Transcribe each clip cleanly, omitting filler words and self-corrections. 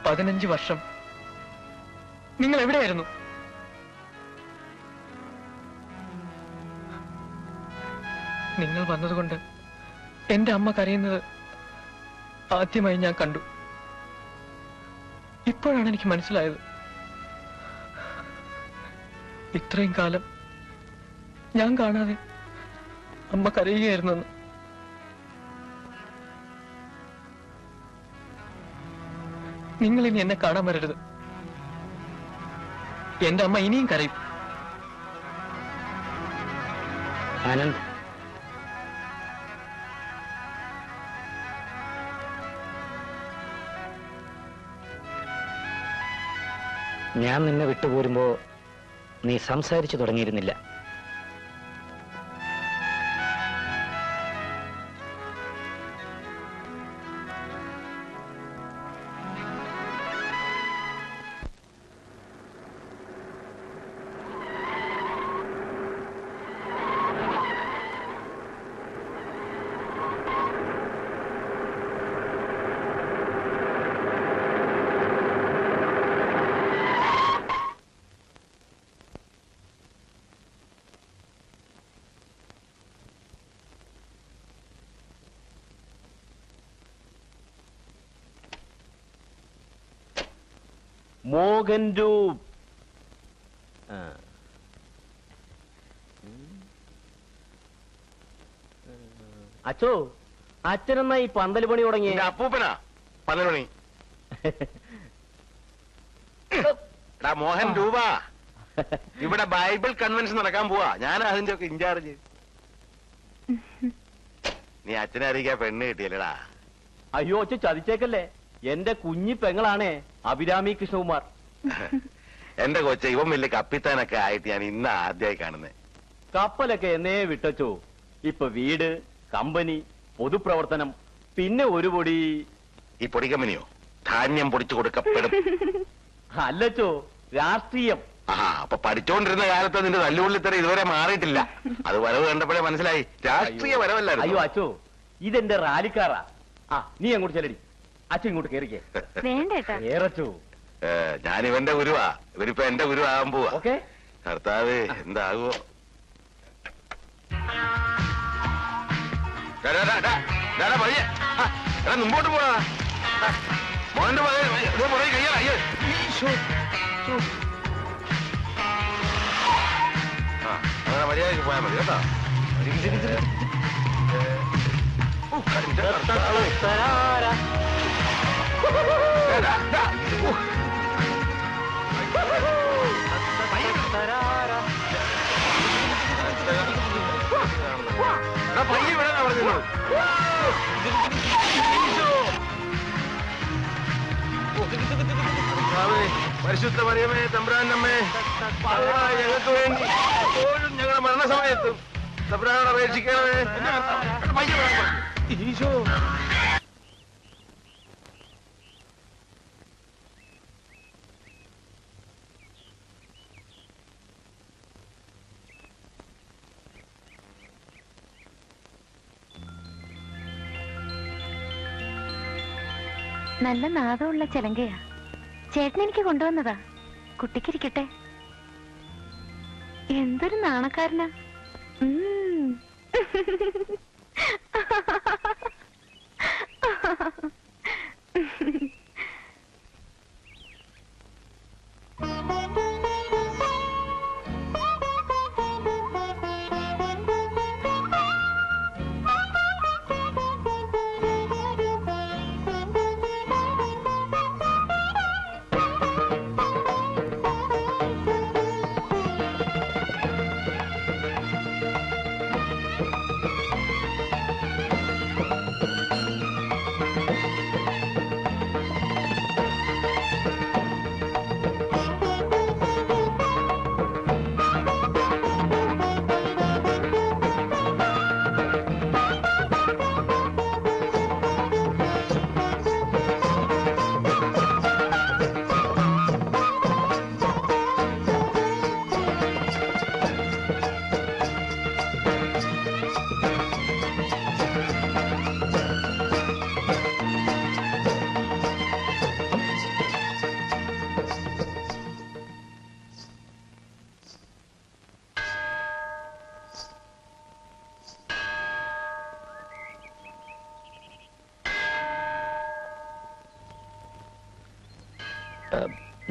15 വർഷം നിങ്ങൾ എവിടെയായിരുന്നു? നിങ്ങൾ വന്നതുകൊണ്ട് എന്റെ അമ്മ കരയുന്നത് ആദ്യമായി ഞാൻ കണ്ടു. ഇപ്പോഴാണ് എനിക്ക് മനസ്സിലായത് ഇത്രയും കാലം ഞാൻ കാണാതെ അമ്മ കരയുകയായിരുന്നെന്ന്. നിങ്ങൾ ഇനി എന്നെ കാണാൻ വരരുത്. എന്റെ അമ്മ ഇനിയും കരയും. ആനന്ദ്, ഞാൻ നിന്നെ വിട്ടുപോരുമ്പോ നീ സംസാരിച്ചു തുടങ്ങിയിരുന്നില്ല. മോഹൻ രൂപ്. അച്ചോ, അച്ഛനെന്നാ ഈ പന്തൽ പണി തുടങ്ങി? അപ്പൂപ്പനാ പന്തൽ പണി. മോഹൻ രൂപ, ഇവിടെ ബൈബിൾ കൺവെൻഷൻ നടക്കാൻ പോവാ. ഞാൻ അതിന്റെ ഒക്കെ ഇൻചാർജ്. നീ അച്ഛനെ അറിയിക്കാ പെണ്ണ് കിട്ടിയല്ലേടാ? അയ്യോ അച്ഛ, ചതിച്ചേക്കല്ലേ. എന്റെ കുഞ്ഞി പെങ്ങളാണേ അഭിരാമി കൃഷ്ണകുമാർ. എന്റെ കൊച്ച, ഇവൻ വലിയ കപ്പിത്താനൊക്കെ ആയിട്ട് ഞാൻ ഇന്ന് ആദ്യമായി കാണുന്നേ. കപ്പലൊക്കെ എന്നേ വിട്ടച്ചോ. ഇപ്പൊ വീട്, കമ്പനി, പൊതുപ്രവർത്തനം, പിന്നെ ഒരു പൊടി. ഈ പൊടിക്കമ്പനിയോ? ധാന്യം പൊടിച്ചു കൊടുക്കപ്പെടും. അല്ലച്ചോ, രാഷ്ട്രീയം. അപ്പൊ പഠിച്ചോണ്ടിരുന്ന കാലത്ത് നിന്റെ തല്ലുകൊള്ളിത്തര ഇതുവരെ മാറിയിട്ടില്ല. അത് വരവ് കണ്ടപ്പോഴേ മനസ്സിലായി രാഷ്ട്രീയ വരവല്ലായിരുന്നു. അയ്യോ അച്ചോ, ഇതെന്റെ റാലിക്കാറാ. നീ അങ്ങോട്ട് ചെല്ലടി. അച്ഛൻ ഇങ്ങോട്ട് കേറിക്കേ. കേറച്ചോ. ഞാൻ ഇവന്റെ ഗുരുവാ. ഇവനിപ്പോ എന്റെ ഗുരു ആകാൻ പോവാ. ഓക്കെ. കർത്താവ്, എന്താകുവോ? മുമ്പോട്ട് പോടാ. മോന്റെ പുറകെ കയ്യാ. അങ്ങനെ മര്യാദക്ക് പോയാൽ മതി കേട്ടോ. പയ്യെ വിടാൻ പറഞ്ഞു. പരിശുദ്ധ മറിയമേ, തമ്പുരാനമ്മേ, ഞങ്ങൾക്ക് വേണ്ടി എപ്പോഴും ഞങ്ങളുടെ മരണസമയത്തും തമ്പുരാനോട് അപേക്ഷിക്കണമേ. പയ്യെ വിടാൻ പറഞ്ഞു. ഈശോ, നല്ല നാദമുള്ള ചെലങ്കയാ. ചേട്ടൻ എനിക്ക് കൊണ്ടുവന്നതാ. കുട്ടിക്കിരിക്കട്ടെ. എന്തൊരു നാണക്കാരനാ.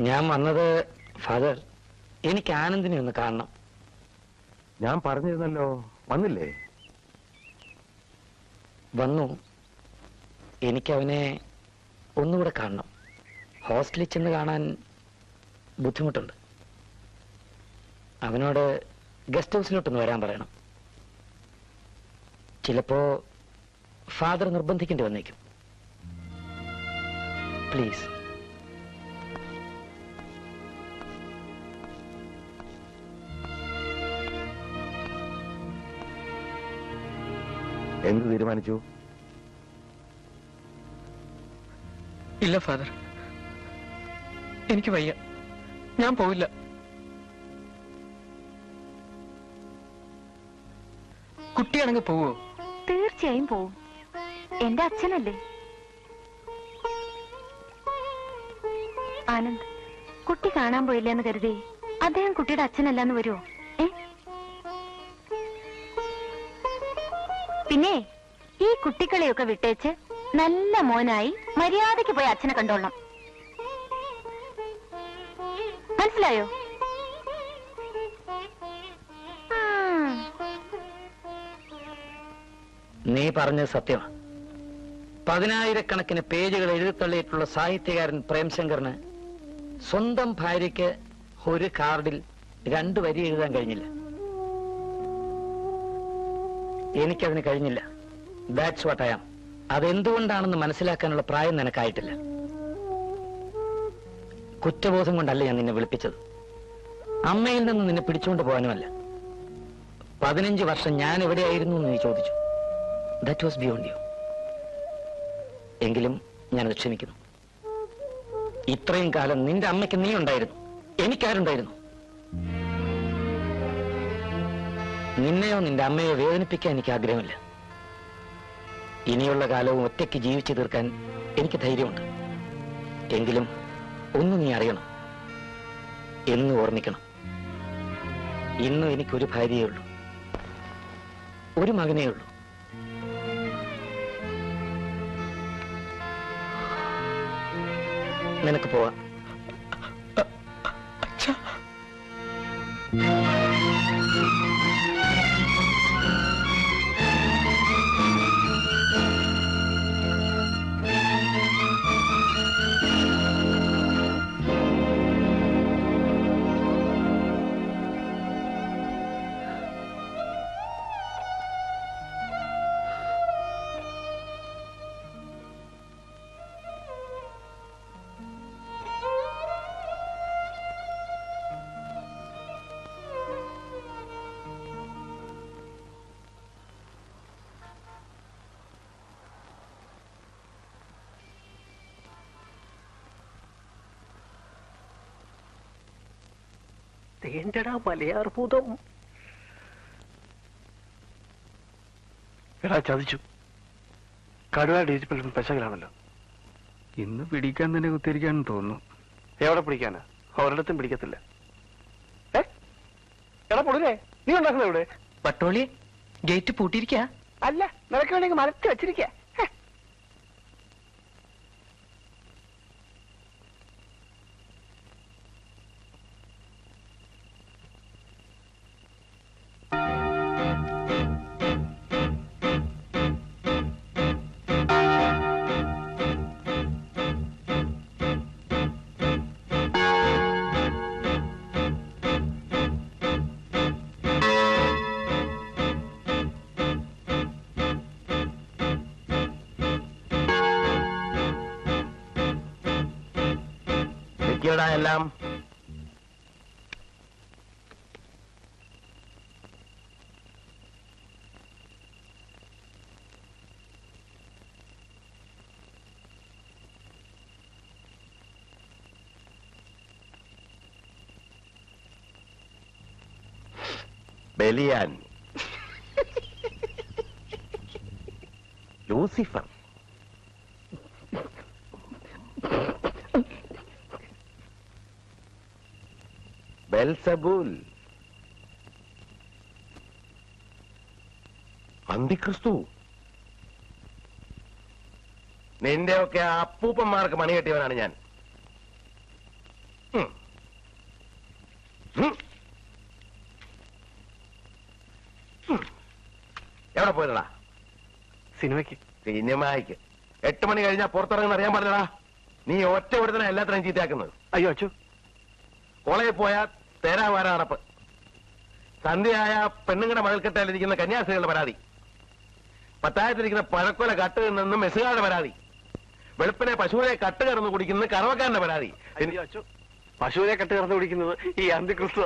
ഞാൻ വന്നത് ഫാദർ, എനിക്ക് ആനന്ദിനെ ഒന്ന് കാണണം. ഞാൻ പറഞ്ഞിരുന്നല്ലോ, വന്നില്ലേ? വന്നു. എനിക്കവനെ ഒന്നുകൂടെ കാണണം. ഹോസ്റ്റലിൽ ചെന്ന് കാണാൻ ബുദ്ധിമുട്ടുണ്ട്. അവനോട് ഗസ്റ്റ് ഹൗസിലോട്ടൊന്ന് വരാൻ പറയണം. ചിലപ്പോ ഫാദർ നിർബന്ധിക്കേണ്ടി വന്നേക്കും. പ്ലീസ്. എന്ത് തീരുമാനിച്ചു? ഇല്ല ഫാദർ, എനിക്ക് വയ്യ, ഞാൻ പോവില്ല. കുട്ടിയാണെങ്കിൽ പോവോ? തീർച്ചയായും പോവും. എന്റെ അച്ഛനല്ലേ. ആനന്ദ്, കുട്ടി കാണാൻ പോയില്ലെന്ന് കരുതി അദ്ദേഹം കുട്ടിയുടെ അച്ഛനല്ലാന്ന് വരുമോ? പിന്നെ ഈ കുട്ടികളെയൊക്കെ വിട്ടേച്ച് നല്ല മോനായി മര്യാദയ്ക്ക് പോയി അച്ഛനെ കണ്ടോളണം. മനസ്സിലായോ? നീ പറഞ്ഞത് സത്യമാണ്. 10,000-കണക്കിന് പേജുകൾ എഴുതിത്തള്ളിയിട്ടുള്ള സാഹിത്യകാരൻ പ്രേംശങ്കറിന് സ്വന്തം ഭാര്യയ്ക്ക് ഒരു കാർഡിൽ 2 വരി എഴുതാൻ കഴിഞ്ഞില്ല. എനിക്കതിന് കഴിഞ്ഞില്ല. That's what I am. അതെന്തുകൊണ്ടാണെന്ന് മനസ്സിലാക്കാനുള്ള പ്രായം നിനക്കായിട്ടില്ല. കുറ്റബോധം കൊണ്ടല്ല ഞാൻ നിന്നെ വിളിപ്പിച്ചത്. അമ്മയിൽ നിന്ന് നിന്നെ പിടിച്ചുകൊണ്ട് പോകാനുമല്ല. 15 വർഷം ഞാൻ എവിടെയായിരുന്നു എന്ന് നീ ചോദിച്ചു. That was beyond you. എങ്കിലും ഞാനത് ക്ഷമിക്കുന്നു. ഇത്രയും കാലം നിന്റെ അമ്മയ്ക്ക് നീ ഉണ്ടായിരുന്നു, എനിക്കാരുണ്ടായിരുന്നു? നിന്നെയോ നിന്റെ അമ്മയോ വേദനിപ്പിക്കാൻ എനിക്ക് ആഗ്രഹമില്ല. ഇനിയുള്ള കാലവും ഒറ്റയ്ക്ക് ജീവിച്ചു തീർക്കാൻ എനിക്ക് ധൈര്യമുണ്ട്. എങ്കിലും ഒന്ന് നീ അറിയണം, എന്ന് ഓർമ്മിക്കണം. ഇന്നും എനിക്കൊരു ഭാര്യയേ ഉള്ളൂ, ഒരു മകനേ ഉള്ളൂ. നിനക്ക് പോവാം. തേണ്ടടാ മലയാർഭൂതം. എടാ ചതിച്ചു. കടുവ ഡിജിറ്റൽ പെശകലാണല്ലോ. ഇന്ന് പിടിക്കാൻ തന്നെ കുത്തിരിക്കാന്ന് തോന്നുന്നു. എവിടെ പിടിക്കാനാ? ഒരിടത്തും പിടിക്കത്തില്ല. എടാ പൊടുന്നേ, നീ ഉണ്ടാക്കുന്നത് എവിടെ? പട്ടോളി, ഗേറ്റ് പൂട്ടിയിരിക്കാ? അല്ല, നിനക്ക് വേണമെങ്കിൽ മരത്തി വെച്ചിരിക്ക. എല്ലാം ബലിയാൻ, ലൂസിഫർ, ബെൽസബൂൽ, അന്തിക്രിസ്തു. നിന്റെയൊക്കെ അപ്പൂപ്പന്മാർക്ക് മണി കെട്ടിയവനാണ് ഞാൻ. എവിടെ പോയതാ? സിനിമയ്ക്ക്. സിനിമയ്ക്ക് 8 മണി കഴിഞ്ഞാൽ പുറത്തിറങ്ങുന്ന അറിയാൻ പാടില്ലടാ. നീ ഒറ്റ ഒരുത്തനെ എല്ലാത്തിനും ചീത്തയാക്കുന്നത്. അയ്യോ അച്ചു, കോളേജിൽ പോയാൽ തേരാവാര നടപ്പ്. സന്ധ്യയായ പെണ്ണുങ്ങളുടെ മതിൽക്കെട്ടാലിരിക്കുന്ന കന്യാസ്ത്രീകളുടെ പരാതി, പത്തായത്തിരിക്കുന്ന പഴക്കൊല കട്ട് നിന്നും മെസ്സുകാരുടെ പരാതി, വെളുപ്പിനെ പശുവിനെ കട്ട് കറന്ന് കുടിക്കുന്നത് കറവക്കാരന്റെ പരാതി. അയ്യോ അച്ചു, പശുവിനെ കട്ട് കറന്ന് കുടിക്കുന്നത് ഈ അന്തിക്രിസ്തു.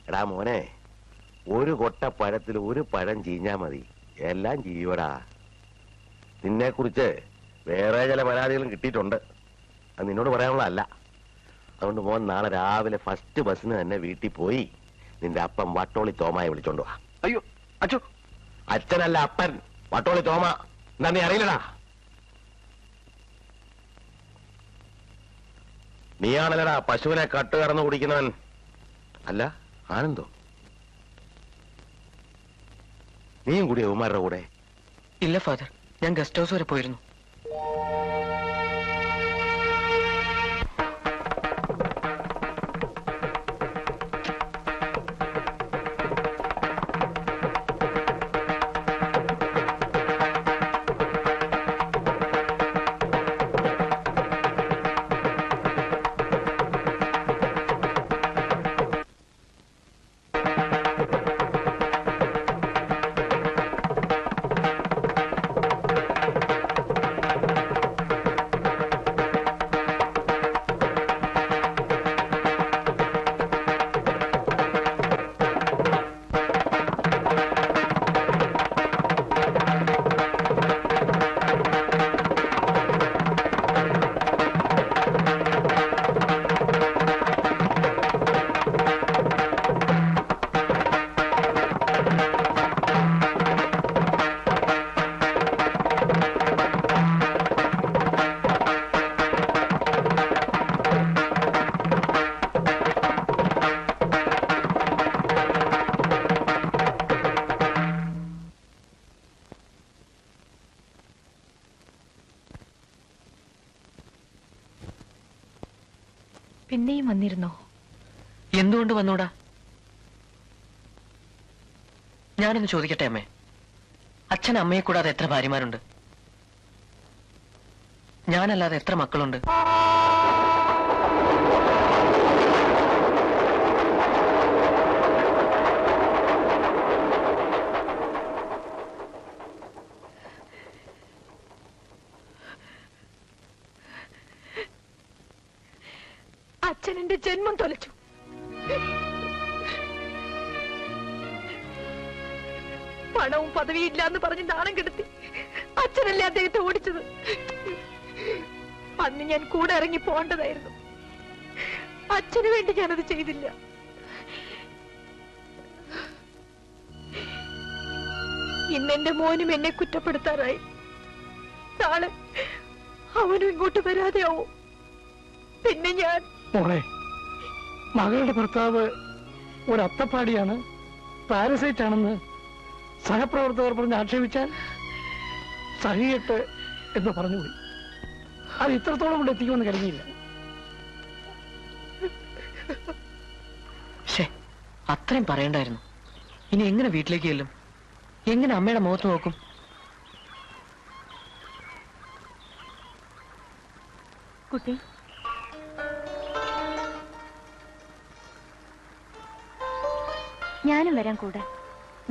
എടാ മോനെ, ഒരു കൊട്ട പഴത്തിൽ ഒരു പഴം ചീഞ്ഞാ മതി, എല്ലാം ചീവടാ. നിന്നെ കുറിച്ച് വേറെ ചില പരാതികളും കിട്ടിയിട്ടുണ്ട്. അത് നിന്നോട് പറയാനുള്ളതല്ല. അതുകൊണ്ട് മോൻ നാളെ രാവിലെ ഫസ്റ്റ് ബസ്സിന് തന്നെ വീട്ടിൽ പോയി നിന്റെ അപ്പൻ വട്ടോളി തോമയെ വിളിച്ചോണ്ട് വാ. അയ്യോ അച്ചു, അച്ഛനല്ല അപ്പൻ, വട്ടോളി തോമ. എന്താ നീ അറിയില്ലടാ? നീയാണല്ലടാ പശുവിനെ കട്ട് കറന്ന് കുടിക്കുന്നവൻ. അല്ല ആനന്ദോ, നീയും കൂടി യവന്മാരുടെ കൂടെ? ഇല്ല ഫാദർ, ഞാൻ ഗസ്റ്റ് ഹൗസ് വരെ പോയിരുന്നു. പിന്നെയും വന്നിരുന്നോ? എന്തുകൊണ്ട് വന്നൂടാ? ഞാനൊന്ന് ചോദിക്കട്ടെ അമ്മേ, അച്ഛൻ അമ്മയെ കൂടാതെ എത്ര ഭാര്യമാരുണ്ട്? ഞാനല്ലാതെ എത്ര മക്കളുണ്ട്? അച്ഛൻ എന്റെ ജന്മം തൊലച്ചു. പണവും പദവിയില്ല എന്ന് പറഞ്ഞ് നാണം കെടുത്തി അച്ഛനല്ലേ അദ്ദേഹത്തെ ഓടിച്ചത്. അന്ന് ഞാൻ കൂടെ ഇറങ്ങി പോകേണ്ടതായിരുന്നു. അച്ഛന് വേണ്ടി ഞാനത് ചെയ്തില്ല. ഇന്നെന്റെ മോനും എന്നെ കുറ്റപ്പെടുത്താറായി. നാളെ അവനും ഇങ്ങോട്ട് വരാതെയാവും. പിന്നെ ഞാൻ മോളെ, മകളുടെ ഭർത്താവ് ഒരു അത്തപ്പാടിയാണ്, പാരസൈറ്റ് ആണെന്ന് സഹപ്രവർത്തകർ പറഞ്ഞ് ആക്ഷേപിച്ചാൽ സഹികെട്ട് എന്ന് പറഞ്ഞുപോയി. അത് ഇത്രത്തോളം കൊണ്ട് എത്തിക്കുമെന്ന് കരുതിയില്ല. അത്രയും പറയണ്ടായിരുന്നു. ഇനി എങ്ങനെ വീട്ടിലേക്ക് ചെല്ലും? എങ്ങനെ അമ്മയുടെ മുഖത്ത് നോക്കും? കുട്ടി, ഞാനും വരാൻ കൂടെ.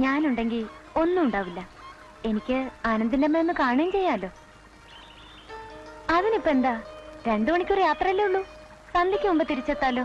ഞാനുണ്ടെങ്കിൽ ഒന്നും ഉണ്ടാവില്ല. എനിക്ക് ആനന്ദിന്റെ അമ്മ ഒന്ന് കാണുകയും ചെയ്യാലോ. അതിനിപ്പോ എന്താ, 2 മണിക്കൂർ യാത്രയല്ലേ ഉള്ളൂ. സന്ധ്യയ്ക്ക് മുമ്പ് തിരിച്ചെത്താലോ.